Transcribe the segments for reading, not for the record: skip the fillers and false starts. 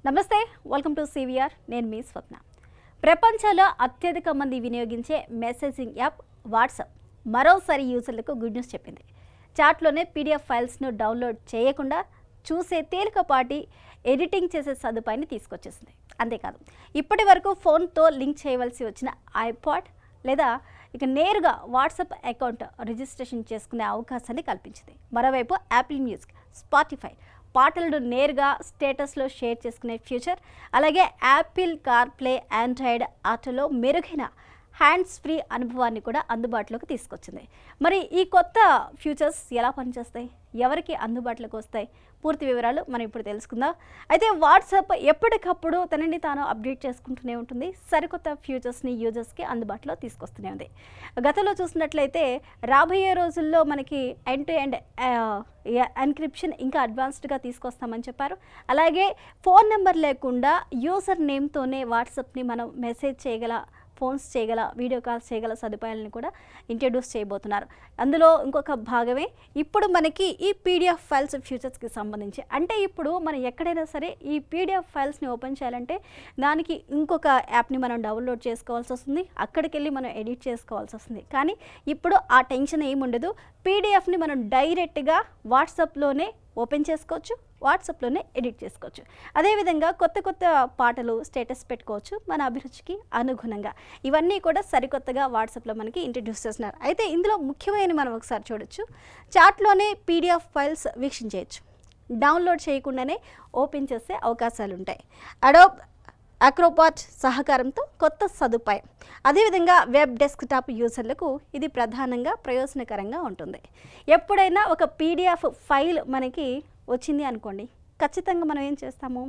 నమస్తే, welcome to CVR. నేను మీ స్వప్న. ప్రపంచంలో అత్యధిక మంది వినియోగించే మెసేజింగ్ యాప్ వాట్సాప్ మరోసారి యూజర్లకు గుడ్ న్యూస్ చెప్పింది. చాట్లోనే పీడిఎఫ్ ఫైల్స్ను డౌన్లోడ్ చేయకుండా చూసే తేలికపాటి ఎడిటింగ్ చేసే సదుపాయాన్ని తీసుకొచ్చేసింది. అంతేకాదు, ఇప్పటి వరకు ఫోన్తో లింక్ చేయవలసి వచ్చిన ఐపాడ్ లేదా ఇక నేరుగా వాట్సాప్ అకౌంట్ రిజిస్ట్రేషన్ చేసుకునే అవకాశాన్ని కల్పించింది. మరోవైపు యాపిల్ మ్యూజిక్, స్పాటిఫై పాటలను నేరుగా స్టేటస్లో షేర్ చేసుకునే ఫ్యూచర్, అలాగే యాపిల్ కార్ప్లే, ఆండ్రాయిడ్ ఆటోలో మెరుగైన హ్యాండ్స్ ఫ్రీ అనుభవాన్ని కూడా అందుబాటులోకి తీసుకొచ్చింది. మరి ఈ కొత్త ఫ్యూచర్స్ ఎలా పనిచేస్తాయి, ఎవరికి అందుబాటులోకి వస్తాయి, పూర్తి వివరాలు మనం ఇప్పుడు తెలుసుకుందాం. అయితే వాట్సాప్ ఎప్పటికప్పుడు తనని తాను అప్డేట్ చేసుకుంటూనే ఉంటుంది, సరికొత్త ఫ్యూచర్స్ని యూజర్స్కి అందుబాటులో తీసుకొస్తూనే ఉంది. గతంలో చూసినట్లయితే రాబోయే రోజుల్లో మనకి ఎండ్ టు ఎండ్ ఎన్క్రిప్షన్ ఇంకా అడ్వాన్స్డ్గా తీసుకొస్తామని చెప్పారు. అలాగే ఫోన్ నెంబర్ లేకుండా యూజర్ నేమ్తోనే వాట్సాప్ని మనం మెసేజ్ చేయగల, ఫోన్స్ చేయగల, వీడియో కాల్స్ చేయగల సదుపాయాలను కూడా ఇంట్రడ్యూస్ చేయబోతున్నారు. అందులో ఇంకొక భాగమే ఇప్పుడు మనకి ఈ పీడిఎఫ్ ఫైల్స్ ఫ్యూచర్స్కి సంబంధించి. అంటే ఇప్పుడు మనం ఎక్కడైనా సరే ఈ పీడిఎఫ్ ఫైల్స్ని ఓపెన్ చేయాలంటే దానికి ఇంకొక యాప్ని మనం డౌన్లోడ్ చేసుకోవాల్సి వస్తుంది, అక్కడికి వెళ్ళి మనం ఎడిట్ చేసుకోవాల్సి వస్తుంది. కానీ ఇప్పుడు ఆ టెన్షన్ ఏముండదు. పీడిఎఫ్ని మనం డైరెక్ట్గా వాట్సాప్లోనే ఓపెన్ చేసుకోవచ్చు, వాట్సాప్లోనే ఎడిట్ చేసుకోవచ్చు. అదేవిధంగా కొత్త కొత్త పాటలు స్టేటస్ పెట్టుకోవచ్చు మన అభిరుచికి అనుగుణంగా. ఇవన్నీ కూడా సరికొత్తగా వాట్సాప్లో మనకి ఇంట్రడ్యూస్ చేస్తున్నారు. అయితే ఇందులో ముఖ్యమైన మనం ఒకసారి చూడొచ్చు, చాట్లోనే పీడిఎఫ్ ఫైల్స్ వీక్షించవచ్చు, డౌన్లోడ్ చేయకుండానే ఓపెన్ చేసే అవకాశాలు ఉంటాయి. అడోబ్ అక్రోబాట్ సహకారంతో కొత్త సదుపాయం. అదేవిధంగా వెబ్ డెస్క్టాప్ యూజర్లకు ఇది ప్రధానంగా ప్రయోజనకరంగా ఉంటుంది. ఎప్పుడైనా ఒక పీడిఎఫ్ ఫైల్ మనకి వచ్చింది అనుకోండి, ఖచ్చితంగా మనం ఏం చేస్తాము,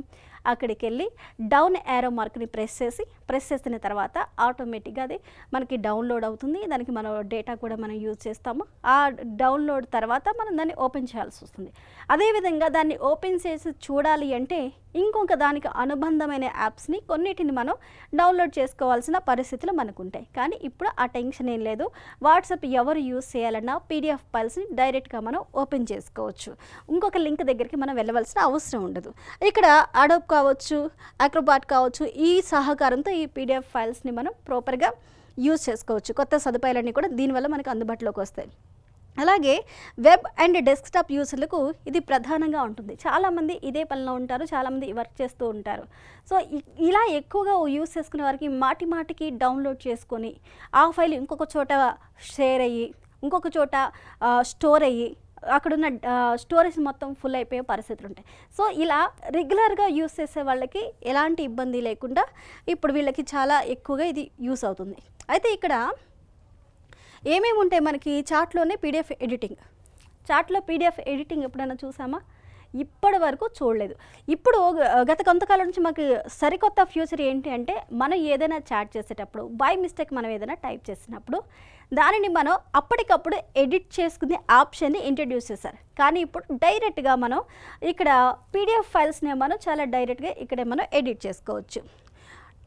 అక్కడికి వెళ్ళి డౌన్ యారో మార్క్ని ప్రెస్ చేసిన తర్వాత ఆటోమేటిక్గా అది మనకి డౌన్లోడ్ అవుతుంది. దానికి మన డేటా కూడా మనం యూజ్ చేస్తాము. ఆ డౌన్లోడ్ తర్వాత మనం దాన్ని ఓపెన్ చేయాల్సి వస్తుంది. అదేవిధంగా దాన్ని ఓపెన్ చేసి చూడాలి అంటే ఇంకొక దానికి అనుబంధమైన యాప్స్ని కొన్నిటిని మనం డౌన్లోడ్ చేసుకోవాల్సిన పరిస్థితులు మనకు ఉంటాయి. కానీ ఇప్పుడు ఆ టెన్షన్ ఏం లేదు. వాట్సాప్ ఎవరు యూజ్ చేయాలన్నా పీడిఎఫ్ ఫైల్స్ని డైరెక్ట్గా మనం ఓపెన్ చేసుకోవచ్చు. ఇంకొక లింక్ దగ్గరికి మనం వెళ్ళవలసిన అవసరం ఉండదు. ఇక్కడ అడోబ్ కావచ్చు, అక్రోబాట్ కావచ్చు, ఈ సహకారంతో ఈ పీడిఎఫ్ ఫైల్స్ని మనం ప్రాపర్గా యూజ్ చేసుకోవచ్చు. కొత్త సదుపాయాలన్నీ కూడా దీనివల్ల మనకు అందుబాటులోకి వస్తాయి. అలాగే వెబ్ అండ్ డెస్క్టాప్ యూజర్లకు ఇది ప్రధానంగా ఉంటుంది. చాలామంది ఇదే పనిలో ఉంటారు, చాలామంది వర్క్ చేస్తూ ఉంటారు. సో ఇలా ఎక్కువగా యూజ్ చేసుకునే వారికి మాటి మాటికి డౌన్లోడ్ చేసుకొని ఆ ఫైల్ ఇంకొక చోట షేర్ అయ్యి, ఇంకొక చోట స్టోర్ అయ్యి, అక్కడున్న స్టోరేజ్ మొత్తం ఫుల్ అయిపోయే పరిస్థితులు ఉంటాయి. సో ఇలా రెగ్యులర్గా యూస్ చేసే వాళ్ళకి ఎలాంటి ఇబ్బంది లేకుండా ఇప్పుడు వీళ్ళకి చాలా ఎక్కువగా ఇది యూస్ అవుతుంది. అయితే ఇక్కడ ఏమేమి ఉంటాయి మనకి చాట్లోనే పీడిఎఫ్ ఎడిటింగ్. చాట్లో పీడిఎఫ్ ఎడిటింగ్ ఎప్పుడైనా చూసామా? ఇప్పటి వరకు చూడలేదు. ఇప్పుడు గత కొంతకాలం నుంచి మాకు సరికొత్త ఫ్యూచర్ ఏంటి అంటే, మనం ఏదైనా చాట్ చేసేటప్పుడు బై మిస్టేక్ మనం ఏదైనా టైప్ చేసినప్పుడు దానిని మనం అప్పటికప్పుడు ఎడిట్ చేసుకునే ఆప్షన్ని ఇంట్రడ్యూస్ చేశారు. కానీ ఇప్పుడు డైరెక్ట్గా మనం ఇక్కడ పీడిఎఫ్ ఫైల్స్ని మనం చాలా డైరెక్ట్గా ఇక్కడే మనం ఎడిట్ చేసుకోవచ్చు.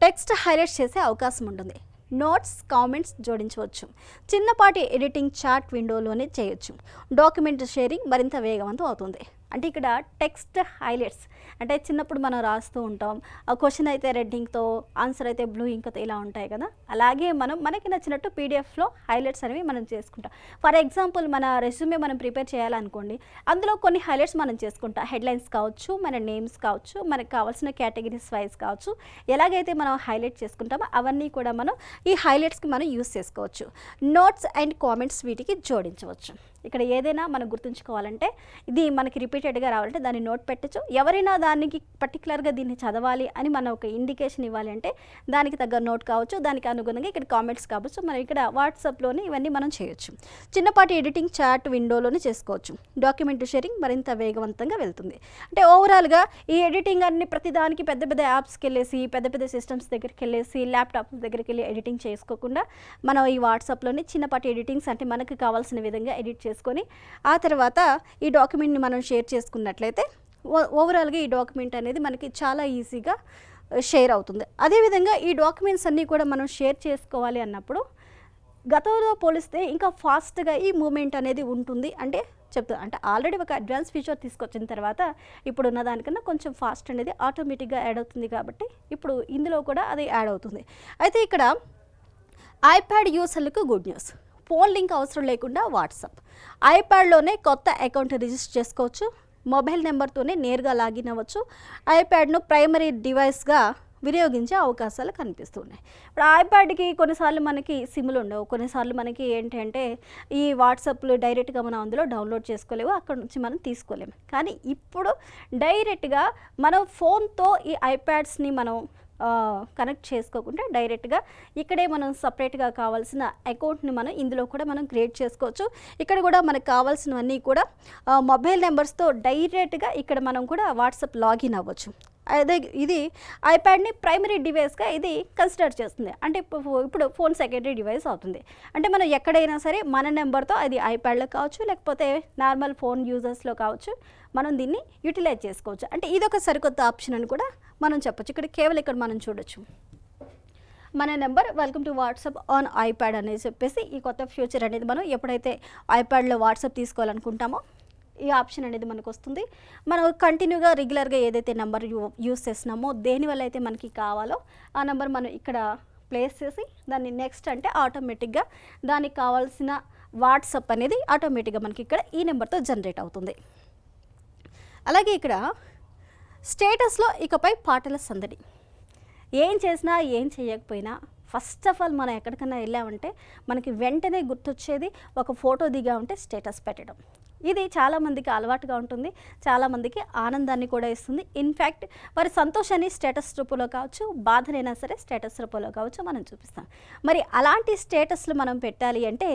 టెక్స్ట్ హైలైట్ చేసే అవకాశం ఉంటుంది, నోట్స్, కామెంట్స్ జోడించవచ్చు, చిన్నపాటి ఎడిటింగ్ చాట్ విండోలోనే చేయొచ్చు. డాక్యుమెంట్ షేరింగ్ మరింత వేగవంతం అవుతుంది. అంటే ఇక్కడ టెక్స్ట్ హైలైట్స్ అంటే చిన్నప్పుడు మనం రాస్తూ ఉంటాం, ఆ క్వశ్చన్ అయితే రెడ్ ఇంక్తో, ఆన్సర్ అయితే బ్లూ ఇంక్తో ఇలా ఉంటాయి కదా. అలాగే మనకి నచ్చినట్టు పీడిఎఫ్లో హైలైట్స్ అనేవి మనం చేసుకుంటాం. ఫర్ ఎగ్జాంపుల్ మన రెజ్యూమే మనం ప్రిపేర్ చేయాలనుకోండి, అందులో కొన్ని హైలైట్స్ మనం చేసుకుంటాం. హెడ్లైన్స్ కావచ్చు, మన నేమ్స్ కావచ్చు, మనకు కావాల్సిన కేటగిరీస్ వైజ్ కావచ్చు, ఎలాగైతే మనం హైలైట్ చేసుకుంటామో అవన్నీ కూడా మనం ఈ హైలైట్స్కి మనం యూస్ చేసుకోవచ్చు. నోట్స్ అండ్ కామెంట్స్ వీటికి జోడించవచ్చు. ఇక్కడ ఏదైనా మనం గుర్తుంచుకోవాలంటే, ఇది మనకి రిపీటెడ్గా రావాలంటే దాన్ని నోట్ పెట్టచ్చు. ఎవరైనా దానికి పర్టికులర్గా దీన్ని చదవాలి అని మనం ఒక ఇండికేషన్ ఇవ్వాలి అంటే దానికి తగ్గ నోట్ కావచ్చు, దానికి అనుగుణంగా ఇక్కడ కామెంట్స్ కావచ్చు. మనం ఇక్కడ వాట్సాప్లోనే ఇవన్నీ మనం చేయొచ్చు. చిన్నపాటి ఎడిటింగ్ చాట్ విండోలోనే చేసుకోవచ్చు. డాక్యుమెంట్ షేరింగ్ మరింత వేగవంతంగా వెళ్తుంది. అంటే ఓవరాల్గా ఈ ఎడిటింగ్ అన్ని ప్రతిదానికి పెద్ద పెద్ద యాప్స్కి వెళ్ళేసి, పెద్ద పెద్ద సిస్టమ్స్ దగ్గరికి వెళ్ళేసి, ల్యాప్టాప్ దగ్గరికి వెళ్ళి ఎడిటింగ్ చేసుకోకుండా మనం ఈ వాట్సాప్లోనే చిన్నపాటి ఎడిటింగ్స్ అంటే మనకు కావాల్సిన విధంగా ఎడిట్ చేసుకొని ఆ తర్వాత ఈ డాక్యుమెంట్ని మనం షేర్ చేసుకున్నట్లయితే ఓవరాల్గా ఈ డాక్యుమెంట్ అనేది మనకి చాలా ఈజీగా షేర్ అవుతుంది. అదేవిధంగా ఈ డాక్యుమెంట్స్ అన్నీ కూడా మనం షేర్ చేసుకోవాలి అన్నప్పుడు గతంలో పోలిస్తే ఇంకా ఫాస్ట్గా ఈ మూమెంట్ అనేది ఉంటుంది అంటే చెప్తా అంటే ఆల్రెడీ ఒక అడ్వాన్స్ ఫీచర్ తీసుకొచ్చిన తర్వాత ఇప్పుడు ఉన్న దానికన్నా కొంచెం ఫాస్ట్ అనేది ఆటోమేటిక్గా యాడ్ అవుతుంది కాబట్టి ఇప్పుడు ఇందులో కూడా అది యాడ్ అవుతుంది. అయితే ఇక్కడ ఐప్యాడ్ యూజర్లకు గుడ్ న్యూస్. ఫోన్ లింక్ అవసరం లేకుండా వాట్సాప్, ఐప్యాడ్లోనే కొత్త అకౌంట్ రిజిస్టర్ చేసుకోవచ్చు, మొబైల్ నెంబర్తోనే నేరుగా లాగిన్ అవ్వచ్చు, ఐప్యాడ్ను ప్రైమరీ డివైస్గా వినియోగించే అవకాశాలు కనిపిస్తున్నాయి. ఇప్పుడు ఐప్యాడ్కి కొన్నిసార్లు మనకి సిమ్లు ఉండవు, కొన్నిసార్లు మనకి ఏంటంటే ఈ వాట్సాప్లు డైరెక్ట్గా మనం అందులో డౌన్లోడ్ చేసుకోలేము, అక్కడ నుంచి మనం తీసుకోలేము. కానీ ఇప్పుడు డైరెక్ట్గా మనం ఫోన్తో ఈ ఐప్యాడ్స్ని మనం కనెక్ట్ చేసుకోకుండా డైరెక్ట్గా ఇక్కడే మనం సపరేట్గా కావాల్సిన అకౌంట్ని మనం ఇందులో కూడా మనం క్రియేట్ చేసుకోవచ్చు. ఇక్కడ కూడా మనకు కావాల్సినవన్నీ కూడా మొబైల్ నెంబర్స్తో డైరెక్ట్గా ఇక్కడ మనం కూడా వాట్సాప్ లాగిన్ అవ్వచ్చు. అదే ఇది ఐప్యాడ్ని ప్రైమరీ డివైస్గా ఇది కన్సిడర్ చేస్తుంది. అంటే ఇప్పుడు ఫోన్ సెకండరీ డివైస్ అవుతుంది. అంటే మనం ఎక్కడైనా సరే మన నెంబర్తో అది ఐప్యాడ్లో కావచ్చు, లేకపోతే నార్మల్ ఫోన్ యూజర్స్లో కావచ్చు, మనం దీన్ని యూటిలైజ్ చేసుకోవచ్చు. అంటే ఇదొక సరికొత్త ఆప్షన్ అని కూడా మనం చెప్పొచ్చు. ఇక్కడ కేవలం ఇక్కడ మనం చూడొచ్చు మన number welcome to WhatsApp on iPad అనేది చెప్పేసి ఈ కొత్త ఫ్యూచర్ అనేది మనం ఎప్పుడైతే ఐప్యాడ్లో వాట్సాప్ తీసుకోవాలనుకుంటామో ఈ ఆప్షన్ అనేది మనకు వస్తుంది. మనం కంటిన్యూగా రెగ్యులర్గా ఏదైతే నెంబర్ యూస్ చేస్తున్నామో దేనివల్ల అయితే మనకి కావాలో ఆ నెంబర్ మనం ఇక్కడ ప్లేస్ చేసి దాన్ని నెక్స్ట్ అంటే ఆటోమేటిక్గా దానికి కావాల్సిన వాట్సాప్ అనేది ఆటోమేటిక్గా మనకి ఇక్కడ ఈ నెంబర్తో జనరేట్ అవుతుంది. అలాగే ఇక్కడ స్టేటస్లో ఇకపై పాటల సందడి. ఏం చేసినా ఏం చేయకపోయినా ఫస్ట్ ఆఫ్ ఆల్ మనం ఎక్కడికైనా వెళ్ళామంటే మనకి వెంటనే గుర్తొచ్చేది ఒక ఫోటో దిగామంటే స్టేటస్ పెట్టడం. ఇది చాలామందికి అలవాటుగా ఉంటుంది, చాలామందికి ఆనందాన్ని కూడా ఇస్తుంది. ఇన్ఫ్యాక్ట్ వారి సంతోషాన్ని స్టేటస్ రూపంలో కావచ్చు, బాధనైనా సరే స్టేటస్ రూపంలో కావచ్చు మనం చూపిస్తాం. మరి అలాంటి స్టేటస్లు మనం పెట్టాలి అంటే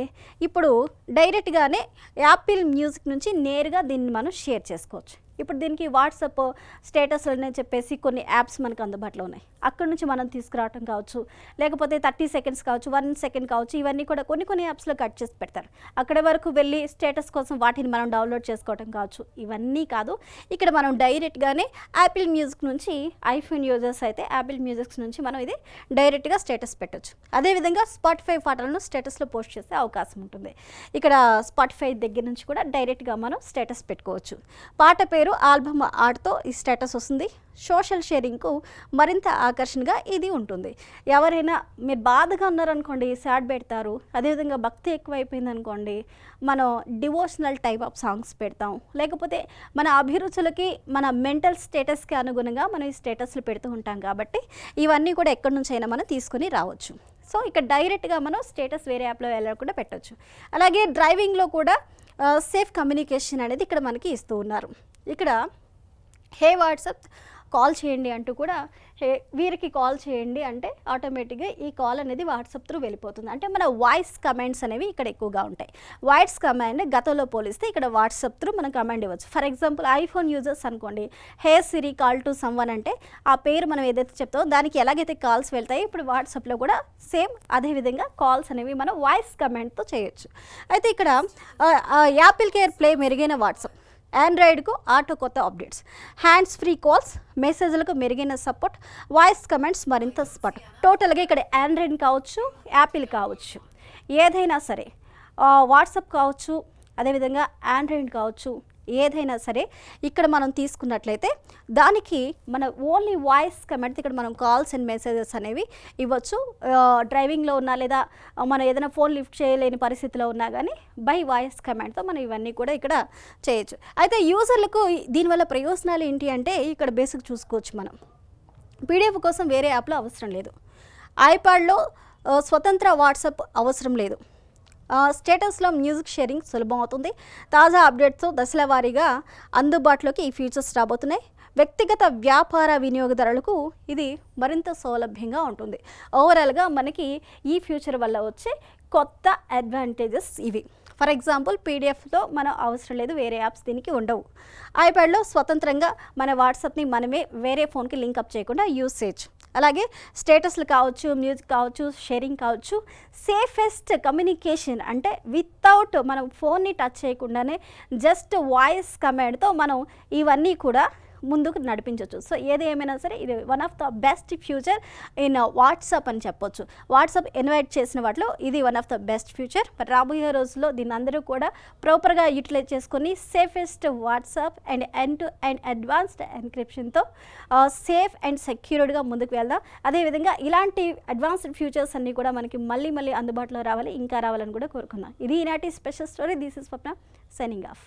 ఇప్పుడు డైరెక్ట్గానే యాపిల్ మ్యూజిక్ నుంచి నేరుగా దీన్ని మనం షేర్ చేసుకోవచ్చు. ఇప్పుడు దీనికి వాట్సాప్ స్టేటస్లు అని చెప్పేసి కొన్ని యాప్స్ మనకు అందుబాటులో ఉన్నాయి. అక్కడ నుంచి మనం తీసుకురావటం కావచ్చు, లేకపోతే 30 సెకండ్స్ కావచ్చు, 1 సెకండ్ కావచ్చు, ఇవన్నీ కూడా కొన్ని యాప్స్లో కట్ చేసి పెడతారు. అక్కడి వరకు వెళ్ళి స్టేటస్ కోసం వాటిని మనం డౌన్లోడ్ చేసుకోవటం కావచ్చు. ఇవన్నీ కాదు, ఇక్కడ మనం డైరెక్ట్గానే యాపిల్ మ్యూజిక్ నుంచి ఐఫోన్ యూజర్స్ అయితే యాపిల్ మ్యూజిక్స్ నుంచి మనం ఇది డైరెక్ట్గా స్టేటస్ పెట్టవచ్చు. అదేవిధంగా స్పాటిఫై పాటలను స్టేటస్లో పోస్ట్ చేసే అవకాశం ఉంటుంది. ఇక్కడ స్పాటిఫై దగ్గర నుంచి కూడా డైరెక్ట్గా మనం స్టేటస్ పెట్టుకోవచ్చు. పాట పేరు ఆల్బమ్ ఆర్ట్తో ఈ స్టేటస్ వస్తుంది. సోషల్ షేరింగ్కు మరింత ఆకర్షణగా ఇది ఉంటుంది. ఎవరైనా మీరు బాధగా ఉన్నారనుకోండి సాడ్ పెడతారు, అదేవిధంగా భక్తి ఎక్కువైపోయింది అనుకోండి మనం డివోషనల్ టైప్ ఆఫ్ సాంగ్స్ పెడతాం, లేకపోతే మన అభిరుచులకి మన మెంటల్ స్టేటస్కి అనుగుణంగా మనం ఈ స్టేటస్లు పెడుతూ ఉంటాం. కాబట్టి ఇవన్నీ కూడా ఎక్కడి నుంచైనా మనం తీసుకొని రావచ్చు. సో ఇక్కడ డైరెక్ట్గా మనం స్టేటస్ వేరే యాప్లో వెళ్ళకుండా పెట్టవచ్చు. అలాగే డ్రైవింగ్లో కూడా సేఫ్ కమ్యూనికేషన్ అనేది ఇక్కడ మనకి ఇస్తూ ఉన్నారు. ఇక్కడ హే వాట్సాప్ కాల్ చేయండి అంటూ కూడా వీరికి కాల్ చేయండి అంటే ఆటోమేటిక్గా ఈ కాల్ అనేది వాట్సాప్ త్రూ వెళ్ళిపోతుంది. అంటే మన వాయిస్ కమాండ్స్ అనేవి ఇక్కడ ఎక్కువగా ఉంటాయి. వాయిస్ కమాండ్ గతంలో పోలిస్తే ఇక్కడ వాట్సాప్ త్రూ మనం కమాండ్ ఇవ్వచ్చు. ఫర్ ఎగ్జాంపుల్ ఐఫోన్ యూజర్స్ అనుకోండి, హే సిరి కాల్ టు సమ్వన్ అంటే ఆ పేరు మనం ఏదైతే చెప్తామో దానికి ఎలాగైతే కాల్స్ వెళ్తాయో ఇప్పుడు వాట్సాప్లో కూడా సేమ్ అదేవిధంగా కాల్స్ అనేవి మనం వాయిస్ కమాండ్తో చేయొచ్చు. అయితే ఇక్కడ యాపిల్ కేర్ ప్లే మెరుగైన వాట్సాప్, ఆండ్రాయిడ్కు ఆటో కొత్త అప్డేట్స్, హ్యాండ్స్ ఫ్రీ కాల్స్, మెసేజ్లకు మెరుగైన సపోర్ట్, వాయిస్ కమెంట్స్ మరింత స్పాట్. టోటల్గా ఇక్కడ ఆండ్రాయిడ్ కావచ్చు, యాపిల్ కావచ్చు, ఏదైనా సరే వాట్సాప్ కావచ్చు, అదేవిధంగా ఆండ్రాయిడ్ కావచ్చు, ఏదైనా సరే ఇక్కడ మనం తీసుకున్నట్లయితే దానికి మన ఓన్లీ వాయిస్ కమాండ్ ఇక్కడ మనం కాల్స్ అండ్ మెసేజెస్ అనేవి ఇవ్వచ్చు. డ్రైవింగ్లో ఉన్నా లేదా మనం ఏదైనా ఫోన్ లిఫ్ట్ చేయలేని పరిస్థితిలో ఉన్నా కానీ బై వాయిస్ కమాండ్తో మనం ఇవన్నీ కూడా ఇక్కడ చేయొచ్చు. అయితే యూజర్లకు దీనివల్ల ప్రయోజనాలు ఏంటి అంటే ఇక్కడ బేసిక్ చూసుకోవచ్చు. మనం పీడిఎఫ్ కోసం వేరే యాప్లో అవసరం లేదు, ఐప్యాడ్లో స్వతంత్ర వాట్సాప్ అవసరం లేదు, స్టేటస్లో మ్యూజిక్ షేరింగ్ సులభం అవుతుంది. తాజా అప్డేట్స్తో దశల వారీగా అందుబాటులోకి ఈ ఫీచర్స్ రాబోతున్నాయి. వ్యక్తిగత వ్యాపార వినియోగదారులకు ఇది మరింత సౌలభ్యంగా ఉంటుంది. ఓవరాల్గా మనకి ఈ ఫ్యూచర్ వల్ల వచ్చే కొత్త అడ్వాంటేజెస్ ఇవి. ఫర్ ఎగ్జాంపుల్ పీడిఎఫ్తో మనం అవసరం లేదు, వేరే యాప్స్ దీనికి ఉండవు. ఐప్యాడ్లో స్వతంత్రంగా మన వాట్సాప్ని మనమే వేరే ఫోన్కి లింకప్ చేయకుండా యూజ్ చేయొచ్చు. అలాగే స్టేటస్లు కావచ్చు, మ్యూజిక్ కావచ్చు, షేరింగ్ కావచ్చు, సేఫెస్ట్ కమ్యూనికేషన్ అంటే వితౌట్ మనం ఫోన్ని టచ్ చేయకుండానే జస్ట్ వాయిస్ కమాండ్తో మనం ఇవన్నీ కూడా ముందుకు నడిపించవచ్చు. సో ఏది ఏమైనా సరే ఇది one of the best future in WhatsApp అని చెప్పొచ్చు. వాట్సాప్ ఇన్వైట్ చేసిన వాటిలో ఇది one of the best future. But రాబోయే రోజుల్లో దీన్ని అందరూ కూడా ప్రాపర్గా యూటిలైజ్ చేసుకొని safest WhatsApp and end to end advanced ఎన్క్రిప్షన్తో సేఫ్ అండ్ సెక్యూర్డ్గా ముందుకు వెళ్దాం. అదేవిధంగా ఇలాంటి అడ్వాన్స్డ్ ఫ్యూచర్స్ అన్నీ కూడా మనకి మళ్ళీ అందుబాటులో రావాలి, ఇంకా రావాలని కూడా కోరుకుందాం. ఇది ఈనాటి special story. This is Swapna signing off.